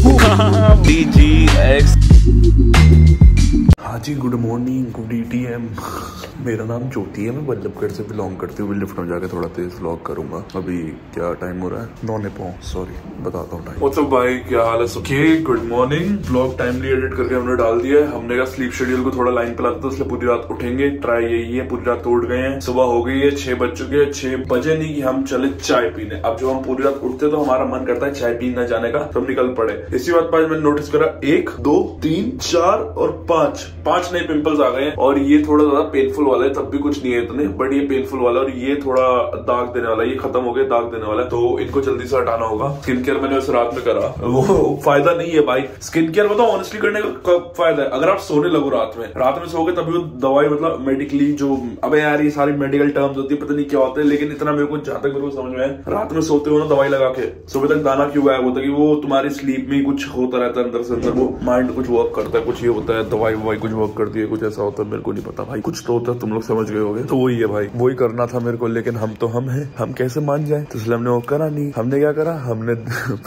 DGX। हाँ जी, good morning, good ETM। मेरा नाम ज्योति है, मैं बल्लभगढ़ से बिलोंग करती हूँ। लिफ्ट में जाके थोड़ा तेज व्लॉग करूंगा। अभी क्या टाइम हो रहा है? 9:09, सॉरी बताता हूँ टाइम। मतलब भाई क्या हाल है? Okay, good morning. Vlog timely edit करके हमने डाल दिया है। हमने कहा स्लीप शेड्यूल को थोड़ा लाइन पे लाता था, इसलिए पूरी रात उठेंगे। ट्राई यही है, पूरी रात तो उठ गए हैं। सुबह हो गई है, 6 बज चुके हैं। 6 बजे नहीं कि हम चले चाय पीने। अब जब हम पूरी रात उठते तो हमारा मन करता है चाय पीने जाने का, तो हम निकल पड़े। इसी बात पर मैंने नोटिस करा 1 2 3 4 और 5 नए पिंपल्स आ गए हैं। और ये थोड़ा ज्यादा पेनफुल वाला है, तब भी कुछ नहीं है इतने, बट ये पेनफुल वाला है और ये थोड़ा दाग देने वाला है। ये खत्म हो गया, दाग देने वाला है, तो इनको जल्दी से हटाना होगा। स्किन केयर मैंने वैसे रात में करा, वो फायदा नहीं है भाई। स्किन केयर मतलब ऑनेस्टली करने का फायदा है अगर आप सोने लगो रात में सोगे तभी वो दवाई, मतलब मेडिकली जो, अबे यार ये सारी मेडिकल टर्म्स होती है, पता नहीं क्या होते हैं, लेकिन इतना मेरे को जहां तक मेरे को समझ में है, रात में सोते हो ना दवाई लगा के, सुबह तक दाना क्यों गायब होता है कि वो तुम्हारी स्लीप में कुछ होता रहता है अंदर से अंदर, वो माइंड कुछ वर्क करता है, कुछ ये होता है, दवाई ववाई कुछ वर्क करती है, कुछ ऐसा होता है, मेरे को नहीं पता भाई, कुछ तो होता है, तुम लोग समझ गए होगे। तो वही है भाई, वही करना था मेरे को, लेकिन हम तो हम हैं, हम कैसे मान जाए, तो इसलिए हमने वो करा नहीं। हमने क्या करा, हमने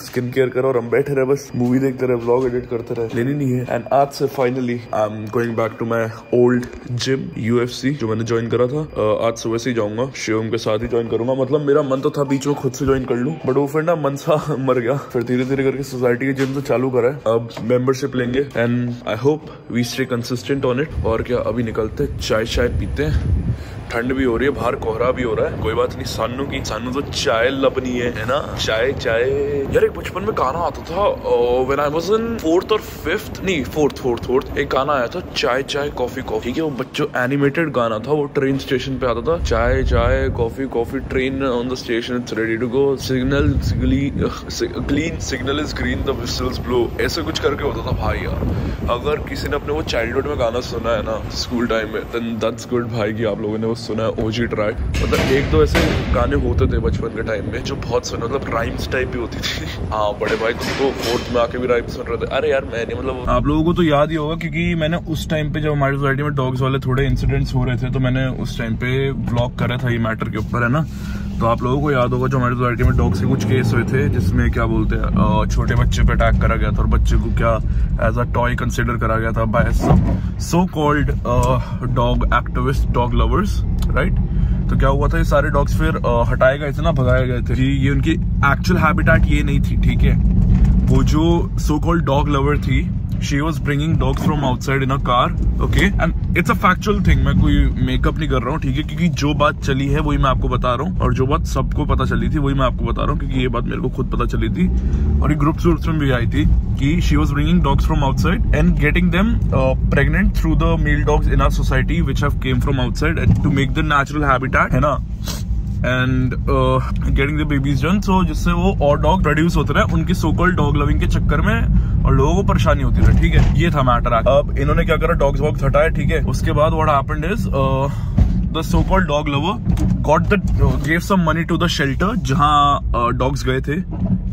स्किन केयर करा और हम बैठे रहे, बस मूवी देखते रहे, व्लॉग एडिट करते रहे, लेनी नहीं है। एंड आज से finally I am going back to my old gym UFC, जो मैंने ज्वाइन करा था। आज सुबह से ही जाऊंगा, शिवम के साथ ही ज्वाइन करूंगा। मतलब मेरा मन तो था बीच में खुद से ज्वाइन कर लूं, बट वो फिर ना मन सा मर गया। फिर धीरे धीरे करके सोसाइटी के जिम से चालू करा है, अब मेंबरशिप लेंगे and I hope we stay consistent on it. और क्या, अभी निकलते चाय पीते हैं। ठंड भी हो रही है, बाहर कोहरा भी हो रहा है, कोई बात नहीं। सानू तो चाय लबनी है ना, चाय। यार एक बचपन में गाना आता था when I was in 4th और 5th, नहीं 4th, एक गाना आया था, चाय कॉफी। ठीक है, वो बच्चों एनिमेटेड गाना था, वो ट्रेन स्टेशन पे आता था, चाय coffee, train on the station, it's ready to go, signal green, signal is green, the whistles blow, ऐसे कुछ करके होता था भाई। यार अगर किसी ने अपने वो चाइल्डहुड में गाना सुना है ना स्कूल टाइम में, देन दैट्स गुड भाई कि आप लोगों ने सुना है OG ट्रैक। मतलब एक दो ऐसे गाने होते थे बचपन के टाइम में जो बहुत सुने, मतलब राइम्स टाइप भी होती थी। हाँ बड़े भाई, तुम तो 4th में आके भी राइम्स सुन रहे थे। अरे यार मैं नहीं, मतलब आप लोगों को तो याद ही होगा, क्योंकि मैंने उस टाइम पे जब हमारी सोसाइटी में डॉग्स वाले थोड़े इंसिडेंट्स हो रहे थे, तो मैंने उस टाइम पे व्लॉग करा था ये मैटर के ऊपर, है ना। तो आप लोगों को याद होगा जो हमारी सोसाइटी में डॉग्स के कुछ केस हुए थे, जिसमें क्या बोलते हैं, छोटे बच्चे पे अटैक करा गया था और बच्चे को क्या एज अ टॉय कंसिडर करा गया था by so called dog activist, dog lovers, right. तो क्या हुआ था, ये सारे डॉग्स फिर हटाए गए थे ना, भगाए गए थे कि ये उनकी एक्चुअल हैबिटेट ये नहीं थी, ठीक है। वो जो सो कॉल्ड डॉग लवर थी, she was bringing dogs from outside in a car, okay, and it's a factual thing, मैं कोई मेकअप नहीं कर रहा हूँ, ठीक है, क्योंकि जो बात चली है वही मैं आपको बता रहा हूँ, और जो बात सबको पता चली थी वही मैं आपको बता रहा हूँ, क्योंकि ये बात मेरे को खुद पता चली थी और ये ग्रुप्स में भी आई थी कि she was bringing dogs from outside and getting them pregnant through the male dogs in our society which have came from outside and to make the natural habitat, है ना, and getting the babies done, so जिससे वो और dog produce होते रहे उनकी सो called dog loving के चक्कर में, और लोगों को परेशानी होती रहे, ठीक है। ये था मैटर। अब इन्होंने क्या करा, डॉग्स वॉग्स हटाए, ठीक है। उसके बाद what happened is the so called dog lover gave some money to the shelter जहाँ डॉग्स गए थे,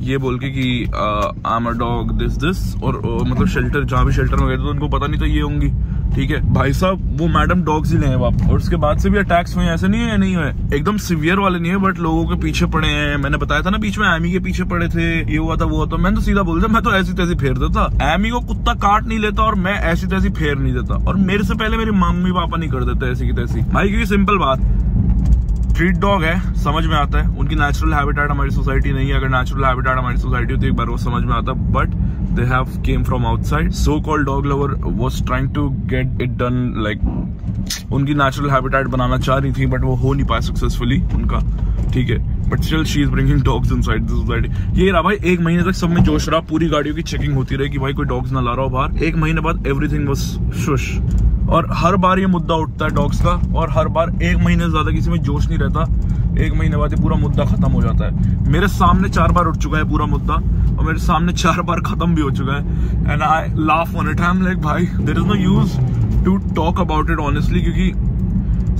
ये बोल के कि I am a dog this, और मतलब शेल्टर, जहाँ भी शेल्टर में गए थे तो उनको पता नहीं था ये होंगी, ठीक है। भाई साहब वो मैडम डॉग्स ही ले हैं वापस, और उसके बाद से भी अटैक्स हुए, ऐसे नहीं है, नहीं हुए, एकदम सीवियर वाले नहीं है, बट लोगों के पीछे पड़े हैं। मैंने बताया था ना बीच में एमी के पीछे पड़े थे, ये हुआ था वो होता, मैंने तो सीधा बोल दिया, मैं तो ऐसी तैसी फेर देता, एमी को कुत्ता काट नहीं लेता और मैं ऐसी तैसी फेर नहीं देता, और मेरे से पहले मेरे मम्मी पापा नहीं कर देते ऐसी की तैसी भाई, क्योंकि सिंपल बात, स्ट्रीट डॉग है, समझ में आता है, उनकी नेचुरल हैबिटेट हमारी सोसाइटी नहीं है। अगर नेचुरल हैबिटेट हमारी सोसाइटी होती है एक बार वो समझ में आता, but they have came from outside. So called dog lover was trying to get it done, like उनकी नेचुरल हैबिटेट बनाना चाह रही थी, बट वो हो नहीं पाया सक्सेसफुली उनका, ठीक है। But still she is bringing dogs inside the society. ये रहा भाई, 1 महीने तक सब में जोश रहा, पूरी गाड़ियों की चेकिंग होती रही कि भाई कोई डॉग्स ना ला रहा हो बाहर। 1 महीने बाद एवरीथिंग वाज शुश, और हर बार ये मुद्दा उठता है डॉग्स का, और हर बार 1 महीने से ज्यादा किसी में जोश नहीं रहता, 1 महीने बाद ये पूरा मुद्दा खत्म हो जाता है। मेरे सामने 4 बार उठ चुका है पूरा मुद्दा, और मेरे सामने 4 बार खत्म भी हो चुका है, and I laugh on it. I am like भाई there is no use to talk about it honestly, क्योंकि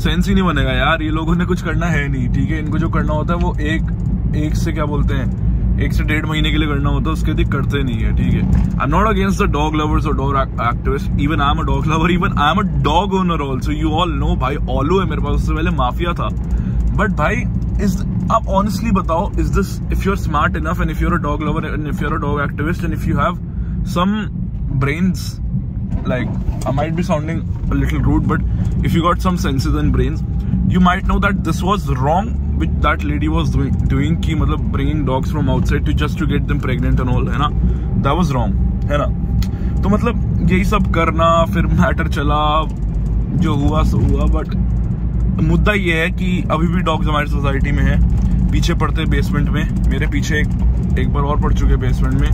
सेंस ही नहीं बनेगा यार, ये लोगों ने कुछ करना है नहीं, ठीक है। इनको जो करना होता है वो एक से क्या बोलते हैं 1 से 1.5 महीने के लिए करना होता है, उसके अधिक करते नहीं है, ठीक है। I am not against the dog lovers और dog activist, even I am a dog lover, even I am a dog owner also, you all know भाई, ऑलो है मेरे पास, उससे पहले माफिया था। बट भाई आप ऑनेस्टली बताओ, is this, if you are smart enough and if you are a dog lover and if you are a dog activist and if you have some brains, like I might be sounding a little rude, but if you got some senses and brains, you might know that this was wrong, which that lady was doing कि मतलब bringing dogs from outside to just to get them pregnant and all, है ना, that was wrong, है ना। तो मतलब यही सब करना, फिर मैटर चला, जो हुआ सो हुआ, बट मुद्दा ये है कि अभी भी डॉग्स हमारी सोसाइटी में है, पीछे पड़ते बेसमेंट में, मेरे पीछे एक बार और पड़ चुके बेसमेंट में।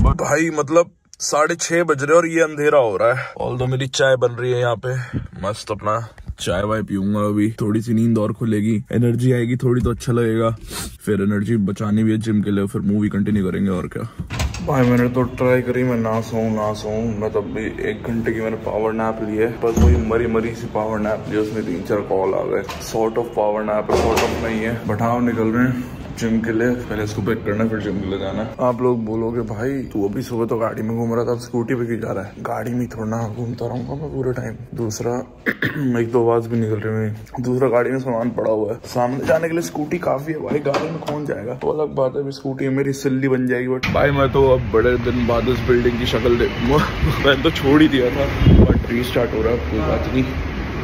बट भाई मतलब 6:30 बज रहे और ये अंधेरा हो रहा है। ऑल्दो मेरी चाय बन रही है यहाँ पे, मस्त अपना चाय वाय पीऊंगा अभी, थोड़ी सी नींद और खुलेगी, एनर्जी आएगी थोड़ी तो अच्छा लगेगा, फिर एनर्जी बचानी भी है जिम के लिए, फिर मूवी कंटिन्यू करेंगे और क्या। भाई मैंने तो ट्राई करी मैं ना सोऊं, मैं तब भी 1 घंटे की मैंने पावर नैप ली है, बस वही मरी सी पावर नैप ली, उसमें 3-4 कॉल आ गए। सॉर्ट ऑफ पावर नैप है, सॉर्ट ऑफ नहीं है, बट हाँ निकल रहे हैं जिम के लिए, पहले इसको पैक करना फिर जिम के लिए जाना। आप लोग बोलोगे भाई तू अभी सुबह तो गाड़ी में घूम रहा था, अब स्कूटी पे क्यों जा रहा है? गाड़ी में थोड़ा घूमता रहूंगा मैं पूरे टाइम। दूसरा 1-2 आवाज भी निकल रही है, दूसरा गाड़ी में सामान पड़ा हुआ है, सामने जाने के लिए स्कूटी काफी है भाई, गाड़ी में कौन जाएगा? तो अलग बात है, स्कूटी मेरी सिल्ली बन जाएगी। बट भाई मैं तो अब बड़े दिन बाद इस बिल्डिंग की शक्ल मैंने तो छोड़ ही दिया था, बट रीस्टार्ट हो रहा है, कोई बात नहीं।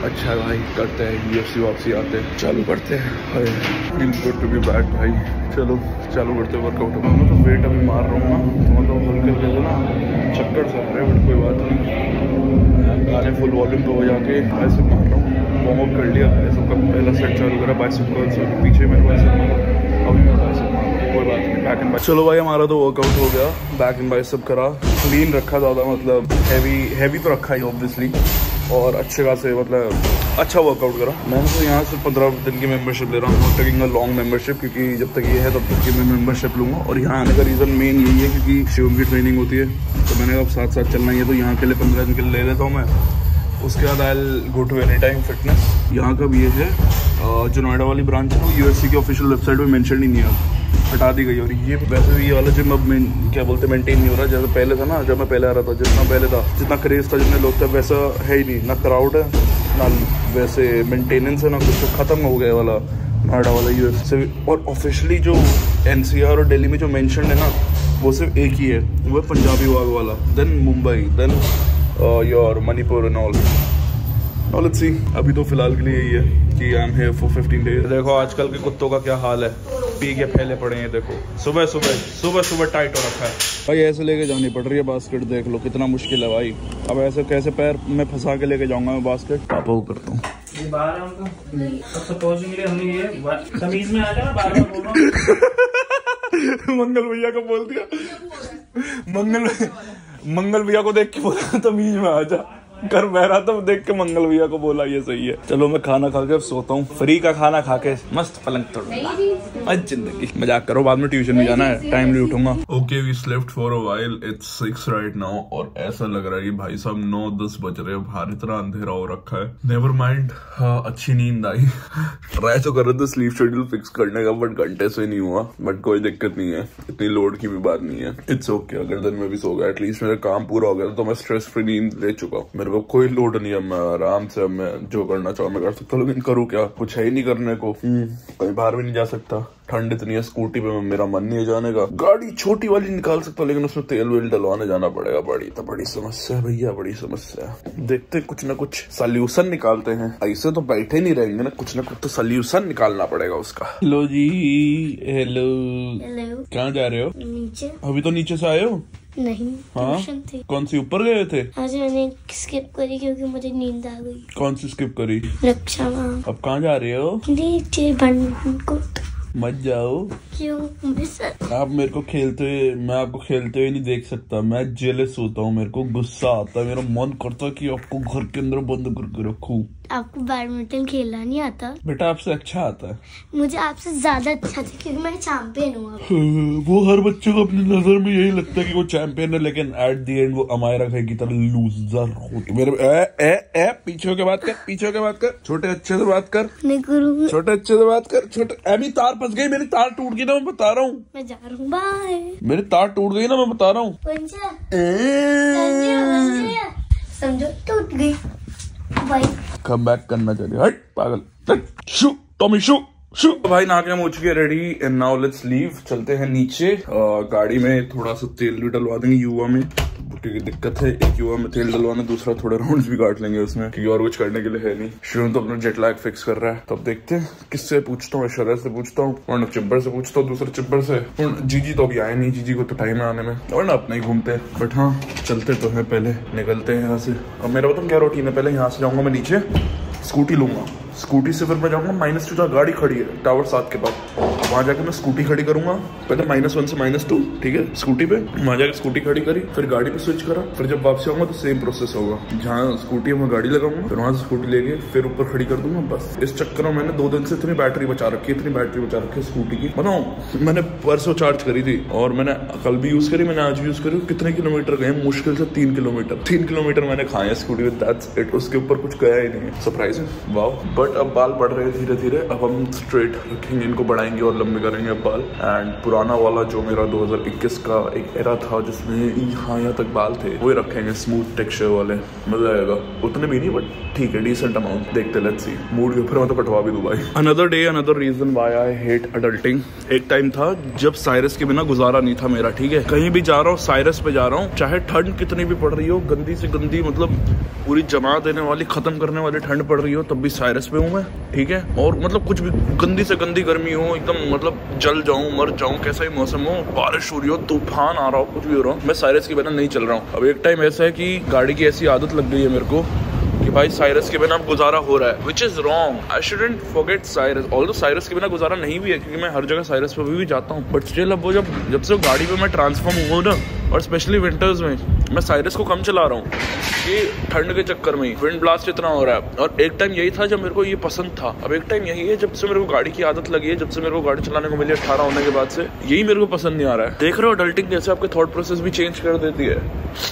अच्छा भाई करते हैं, UFC वापसी आते हैं, चालू करते हैं। Feel good to be back भाई, चलो चालू करते हैं वर्कआउट। मैं तो वेट अभी मार रहा हूँ ना, तो मतलब हल्के ना चक्कर से आ रहे हैं, बट कोई बात नहीं, गाने फुल वॉल्यूम पे हो जाके ऐसे मार रहा हूँ। वार्म अप कर लिया, ऐसा का पहला सेट चालू करा, बाइसेप कर्ल्स पीछे मेरे बाइसेप मारा, अभी मैं बाइसेप मार रहा हूँ, कोई बात नहीं। बैक एंड बाइसेप, चलो भाई हमारा तो वर्कआउट हो गया, बैक एंड बाइसेप करा, क्लीन रखा ज़्यादा, मतलब हैवी तो रखा ही ऑब्वियसली, और अच्छे खासे मतलब अच्छा वर्कआउट करा। मैं तो यहाँ से 15 दिन की मेंबरशिप ले रहा हूँ, not taking a long membership, क्योंकि जब तक ये है तब तक की मैं मेंबरशिप लूँगा। और यहाँ आने का रीज़न मेन यही है क्योंकि शिवम की ट्रेनिंग होती है, तो मैंने अब साथ चलना ही है, तो यहाँ के लिए 15 दिन के लिए ले लेता हूँ मैं। उसके बाद I will go to Anytime Fitness. यहाँ का भी ये है, जो नोएडा वाली ब्रांच है वो UFC की ऑफिशियल वेबसाइट पर मेंशन ही नहीं है, हटा दी गई। और ये वैसे भी ये वाला जिम अब क्या बोलते मेंटेन नहीं हो रहा, जैसे पहले था ना, जब मैं पहले आ रहा था, जितना पहले था, जितना क्रेज था, जितने लोग थे, वैसा है ही नहीं, ना क्राउड है ना वैसे मेंटेनेंस है, ना कुछ, खत्म हो गया वाला नोएडा वाला UFC से। और ऑफिशियली जो NCR और दिल्ली में जो मेंशन है ना, वो सिर्फ एक ही है, वो है पंजाबी बाग वाला, then Mumbai, then your Manipur and all. Let's see, अभी तो फिलहाल के लिए यही है कि I am here for 15 days. देखो आजकल के कुत्तों का क्या हाल है, पी के फैले पड़े हैं, देखो सुबह टाइट हो रखा है भाई, ऐसे लेके जानी पड़ रही है बास्केट, देख लो कितना मुश्किल है भाई। अब ऐसे कैसे पैर में फंसा के लेके जाऊंगा मैं बास्केट, पापा को करता हूँ। मंगल भैया को बोल दिया, मंगल भैया को देख के बोला तमीज में आ जा, कर बह रहा था, देख के मंगल भैया को बोला, ये सही है। चलो मैं खाना खा के सोता हूँ, फ्री का खाना खा के मस्त पलंग तोड़ जिंदगी। मजाक करो, बाद में ट्यूशन में जाना है, टाइमली उठूंगा। Okay we slept for a while, it's 6 right now, और ऐसा लग रहा है कि भाई साहब 9-10 बज रहे हैं, बाहर इतना अंधेरा हो रखा है। नेवर माइंड, हाँ अच्छी नींद आई। ट्राई तो कर रहे थे स्लीप शेड्यूल फिक्स करने का, बट घंटे से नहीं हुआ, बट कोई दिक्कत नहीं है, इतनी लोड की भी बात नहीं है, इट्स ओके। अगर दिन में भी सो गया, एटलीस्ट मेरा काम पूरा हो गया, तो मैं स्ट्रेस फ्री नींद ले चुका हूँ, मेरे को कोई लोड नहीं है, मैं आराम से मैं जो करना चाहूँ मैं कर सकता हूँ। लेकिन करूँ क्या, कुछ है ही नहीं करने को, कहीं बाहर भी नहीं जा सकता, ठंड इतनी है, स्कूटी पे मेरा मन नहीं है जाने का। गाड़ी छोटी वाली निकाल सकता हूँ, लेकिन उसमें तेल वेल डलवाने जाना पड़ेगा, बड़ी समस्या है भैया, बड़ी समस्या। देखते कुछ ना कुछ सोल्यूशन निकालते हैं, ऐसे तो बैठे नहीं रहेंगे ना, कुछ ना कुछ तो सोल्यूशन निकालना पड़ेगा उसका। हेलो जी, हेलो, कहाँ जा रहे हो? नीचे। अभी तो नीचे से आए हो? नहीं, ट्यूशन थी। कौन सी, ऊपर गए थे? आज मैंने स्किप करी क्योंकि मुझे नींद आ गई। कौन सी स्किप करी? रक्षा। अब कहाँ जा रहे हो? नीचे बनकुट। मत जाओ। क्यों? आप मेरे को खेलते हुए, मैं आपको खेलते हुए नहीं देख सकता, मैं जेलस होता हूँ, मेरे को गुस्सा आता है, मेरा मन करता है कि आपको घर के अंदर बंद करके रखूं। आपको बैडमिंटन खेलना नहीं आता? बेटा आपसे अच्छा आता है। मुझे आपसे ज्यादा अच्छा आता है क्योंकि मैं चैंपियन हूँ। वो हर बच्चे को अपनी नजर में यही लगता है कि वो चैंपियन है, लेकिन एट द एंड वो अमायरा खाई की तरह लूजर होती। मेरे पीछे होके बात कर, पीछे होके बात कर, छोटे अच्छे से बात कर। नहीं करूँगी। छोटे अच्छे से बात कर, छोटे। अभी तार फंस गई, मेरी तार टूट गई ना, मैं बता रहा हूँ। मैं जा रहा हूँ, बाय। मेरी तार टूट गई ना, मैं बता रहा हूँ। समझो टूट गई। बाय। कम बैक करना चाहिए, हट पागल, शू टॉमी शू। भाई ना के हम हो चुके ready and now let's leave. चलते हैं नीचे। गाड़ी में थोड़ा सा तेल भी डलवा देंगे युवा में, क्योंकि दिक्कत है एक युवा में तेल डलवाना, दूसरा थोड़े राउंड्स भी काट लेंगे उसमें, क्योंकि और कुछ करने के लिए है नहीं। शुरू तो अपना जेट लैग फिक्स कर रहा है, तब देखते हैं किससे पूछता हूँ। ऐश्वर्या से पूछता हूँ, वरना चिब्बर से पूछता हूँ, दूसरे चिब्बर से। जीजी तो अभी आए नहीं, जीजी को तो टाइम है आने में, वरना अपना ही घूमते हैं। बट हाँ चलते तो है, पहले निकलते हैं यहाँ से। अब मेरा बताऊँ क्या रूटीन है, पहले यहाँ से जाऊंगा मैं नीचे, स्कूटी लूंगा, स्कूटी से फिर मैं जाऊंगा -2 जहाँ गाड़ी खड़ी है टावर 7 के पास, वहां जाके मैं स्कूटी खड़ी करूंगा। पहले -1 से -2, ठीक है, स्कूटी पे वहां जाके स्कूटी खड़ी करी, फिर गाड़ी पे स्विच करा, फिर जब वापसी आऊंगा तो सेम प्रोसेस होगा, जहाँ स्कूटी है वहाँ गाड़ी लगाऊंगा, फिर वहां से स्कूटी लेके फिर ऊपर खड़ी कर दूंगा। बस इस चक्कर में मैंने 2 दिन से इतनी बैटरी बचा रखी है स्कूटी की। बताऊँ मैंने परसों चार्ज करी थी और मैंने कल भी यूज करी, मैंने आज भी यूज करी। कितने किलोमीटर गए, मुश्किल से 3 किलोमीटर मैंने खाए स्कूटी में, दैट्स इट। उसके ऊपर कुछ गया ही नहीं है, सरप्राइज है वाओ। बट अब बाल बढ़ रहे हैं धीरे धीरे, अब हम स्ट्रेट रखेंगे, इनको बढ़ाएंगे और लंबे करेंगे अब बाल। एंड पुराना वाला जो मेरा 2021 का एक एरा था जिसमें यहाँ तक बाल थे, वो रखेंगे स्मूथ टेक्सचर वाले, मजा आएगा। उतने भी नहीं बट ठीक है, डिसेंट अमाउंट। देखते लेट्स सी, मूड के ऊपर मैं तो कटवा भी दूं भाई। Another day another reason why I hate adulting. एक टाइम था जब साइरस के बिना गुजारा नहीं था मेरा, ठीक है, कहीं भी जा रहा हूँ साइरस पे जा रहा हूँ, चाहे ठंड कितनी भी पड़ रही हो, गंदी से गंदी, मतलब पूरी जमा देने वाली, खत्म करने वाली ठंड पड़ रही हो, तब भी साइरस पे हूँ मैं, ठीक है। और मतलब कुछ भी गंदी से गंदी गर्मी हो, एकदम मतलब जल जाऊं मर जाऊं, कैसा ही मौसम हो, बारिश हो रही हो, तूफान आ रहा हो, कुछ भी हो रहा हो, मैं साइरस के बिना नहीं चल रहा हूँ। अब एक टाइम ऐसा है कि गाड़ी की ऐसी आदत लग गई है मेरे को कि भाई साइरस के बिना गुजारा हो रहा है, which is wrong. I shouldn't forget Cyrus, although Cyrus के बिना गुजारा नहीं भी है, क्योंकि मैं हर जगह साइरस पे भी जाता हूँ, बट स्टिल अब वो जब से गाड़ी पे मैं ट्रांसफॉर्म हुआ ना, और स्पेशली विंटर्स में मैं साइरस को कम चला रहा हूँ, ये ठंड के चक्कर में ही विंड ब्लास्ट इतना हो रहा है। और एक टाइम यही था जब मेरे को ये पसंद था, अब एक टाइम यही है जब से मेरे को गाड़ी की आदत लगी है, जब से मेरे को गाड़ी चलाने को मिली 18 होने के बाद से, यही मेरे को पसंद नहीं आ रहा है। देख रहे हो अडल्टिंग कैसे आपके थॉट प्रोसेस भी चेंज कर देती है,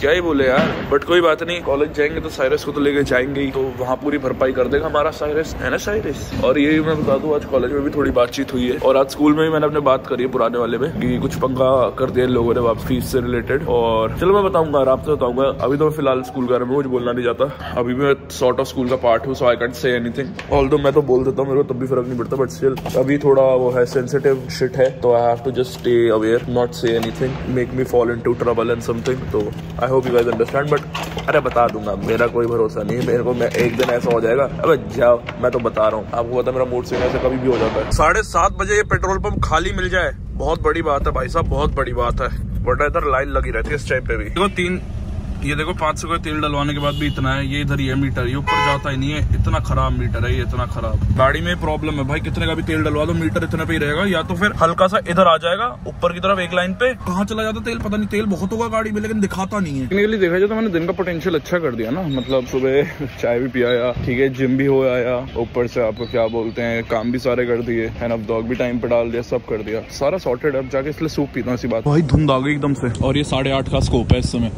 क्या ही बोले यार। बट कोई बात नहीं, कॉलेज जाएंगे तो साइरस को तो लेके जाएंगे ही, तो वहाँ पूरी भरपाई कर देगा हमारा साइरस, है ना साइरस। और यही मैं बता दूं, आज कॉलेज में भी थोड़ी बातचीत हुई है, और आज स्कूल में भी मैंने अपने बात करी है पुराने वाले में, कि कुछ पंगा कर दिया लोगों ने वापस फीस से रिलेटेड। और चलो मैं बताऊंगा, आराम से बताऊंगा। अभी तो मैं फिलहाल स्कूल के बारे में कुछ बोलना नहीं चाहता, अभी मैं सॉर्ट ऑफ स्कूल का पार्ट हूँ, so I can't say anything. Although मैं तो बोल देता हूँ, मेरे को तब भी फर्क नहीं पड़ता, बट स्टिल अभी थोड़ा वो है, सेंसिटिव शिट है, तो I have to just stay aware, not say anything make me fall into trouble and something. तो I hope you guys understand, but अरे बता दूंगा, मेरा कोई भरोसा नहीं है, मेरे को मैं एक दिन ऐसा हो जाएगा, अबे जाओ, मैं तो बता रहा हूँ आपको, पता मेरा मूड स्विंग ऐसे कभी भी हो जाता है। 7:30 बजे ये पेट्रोल पंप खाली मिल जाए, बहुत बड़ी बात है भाई साहब, बहुत बड़ी बात है, बट इधर लाइन लगी रहती है इस टाइम पे भी। देखो ये देखो 500 का तेल डलवाने के बाद भी इतना है, ये इधर ये मीटर, ये ऊपर जाता ही नहीं है, इतना खराब मीटर है ये, इतना खराब। गाड़ी में प्रॉब्लम है भाई, कितने का भी तेल डलवा दो मीटर इतने पे ही रहेगा, या तो फिर हल्का सा इधर आ जाएगा ऊपर की तरफ एक लाइन पे, कहाँ चला जाता तेल पता नहीं, तेल बहुत होगा गाड़ी में लेकिन दिखाता नहीं है। टेक्निकली देखा जाए तो मैंने दिन का पोटेंशियल अच्छा कर दिया ना, मतलब सुबह चाय भी पिया, ठीक है, जिम भी हो आया, ऊपर से आपको क्या बोलते हैं, काम भी सारे कर दिए, एंड अब डॉग भी टाइम पे डाल दिया, सब कर दिया, सारा सॉर्टेड। अब जाके इसलिए सूप पीता हूँ, ऐसी बात भाई, धुंध आ गई एकदम से। और ये 8:30 का स्कोप है इस समय,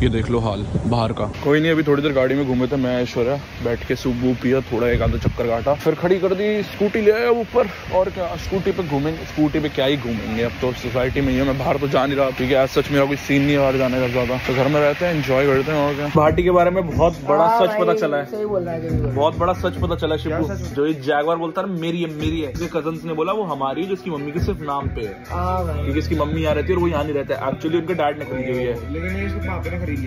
ये देख लो हाल बाहर का। कोई नहीं, अभी थोड़ी देर गाड़ी में घूमे थे, मैं ऐश्वर्या बैठ के सूप वूप पिया, थोड़ा एक आधा चक्कर काटा, फिर खड़ी कर दी, स्कूटी ले आया ऊपर, और क्या स्कूटी पे घूमेंगे, स्कूटी पे क्या ही घूमेंगे, अब तो सोसाइटी में ही है, मैं बाहर तो जा नहीं रहा, ठीक है, आज सच मेरा कोई सीन नहीं है बाहर जाने का ज्यादा, तो घर में रहते हैं, एंजॉय करते हैं। और क्या, पार्टी के बारे में बहुत बड़ा सच पता चला है, सही बोल रहा है, बहुत बड़ा सच पता चला है शिबू, जो ये जैगवार बोलता है मेरी है, इसके कजन्स ने बोला वो हमारी है, जिसकी मम्मी के सिर्फ नाम पे है, क्योंकि इसकी मम्मी यहाँ रहती है और वो यहाँ नहीं रहता है, एक्चुअली उनके डैड ने खरीदी हुई है, लेकिन इसके पापा ने खरीदी है।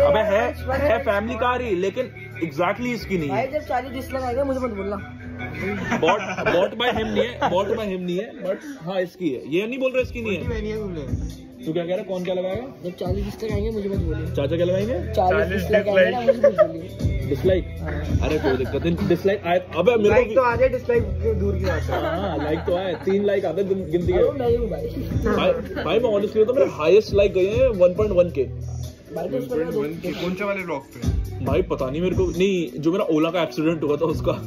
अबे है फैमिली कार ही, लेकिन एग्जैक्टली इसकी नहीं है। जब 40 डिस्लाइक आएगा मुझे मत बोलना, बॉट बाय हिम नहीं है, बट हाँ इसकी है, ये नहीं बोल रहा इसकी नहीं है। तू क्या कह रहा है, कौन क्या लगाएगा? जब 40 डिस्लाइक आएंगे मुझे मत बोलिए। चाचा क्या लगाएंगे? 40 डिस्लाइक आएंगे मुझे मत बोलिए। डिसलाइक, अरे कोई दिक्कत नहीं, डिसलाइक आए, अबे मेरे लाइक तो आ जाए, डिसलाइक दूर की बात है। हाँ लाइक तो आए, 3 लाइक आते गिनती के भाई मैं ऑनेस्टली तो मेरे हाईएस्ट लाइक गए हैं 1.1 के भाई, तो कौन सा वाले ब्लॉग पे भाई पता नहीं मेरे को, नहीं जो मेरा ओला का एक्सीडेंट हुआ था उसका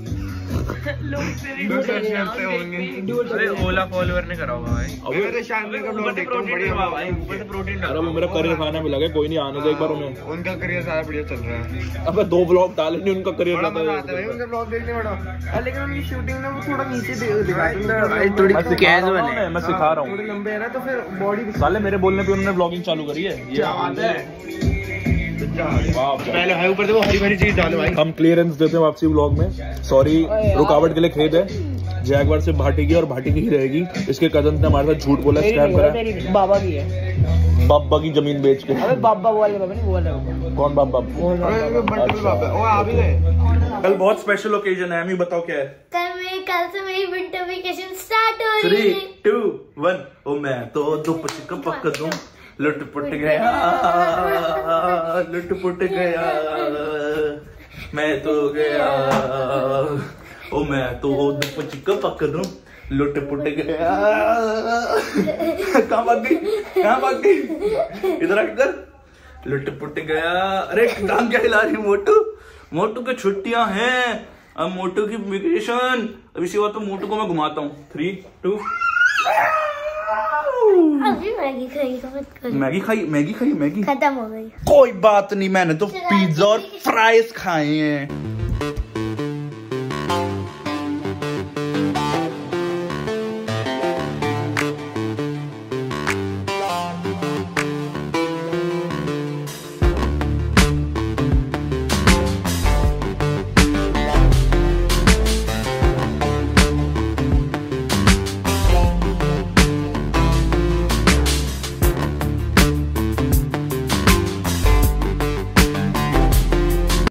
अरे ओला फॉलोअर ने करा होगा भाई, अरे मेरा करियर खाना मिला गया, कोई नहीं आने दो एक बार उन्हें, उनका करियर सारा बढ़िया चल रहा है। अब 2 ब्लॉग डाले नहीं, उनका करियर आता है उनका ब्लॉग देखने बड़ा, लेकिन उनकी शूटिंग में वो थोड़ा नीचे दिखाते हैं, मैं सिखा रहा हूँ, थोड़े लंबे है ना, तो फिर बॉडी साले मेरे बोलने पे उन्होंने ब्लॉगिंग चालू करी है, ये पहले है ऊपर से वो हरी भरी चीज डालो भाई। हम क्लियरेंस देते हैं वापसी व्लॉग में। सॉरी, रुकावट के लिए खेद है। जैगवार से भाटी की और भाटी की ही रहेगी। इसके कजन ने हमारे साथ झूठ बोला, स्कैम करा। बाबा की है, बाबा की जमीन बेच के। अबे बाबा वाले बाबा नहीं बोल रहे। कौन बाबा? कल बहुत स्पेशल ओकेजन है, हमें बताओ क्या है। कल से मेरी विंटर वेकेशन स्टार्ट हो रही 3, है। 2, 1। ओ मैं तो दो पचिका पक्का दूं, लुटपुट गया, लुटपुट गया, मैं तो गया। ओ मैं तो दो पचिका पक्का दूं, लुटपुट गया। कहाँ भाग गई, कहाँ भाग गई? इधर इधर लुटपुट गया। अरे टांग क्या हिला रही मोटू? मोटू की छुट्टियां हैं, अब मोटू की वेकेशन। अभी सिवा तो मोटू को मैं घुमाता हूँ। 3, 2। अभी मैगी खाई मैगी खाई, मैगी खाई, मैगी खत्म हो गई। कोई बात नहीं, मैंने तो पिज्जा और फ्राइज खाए हैं।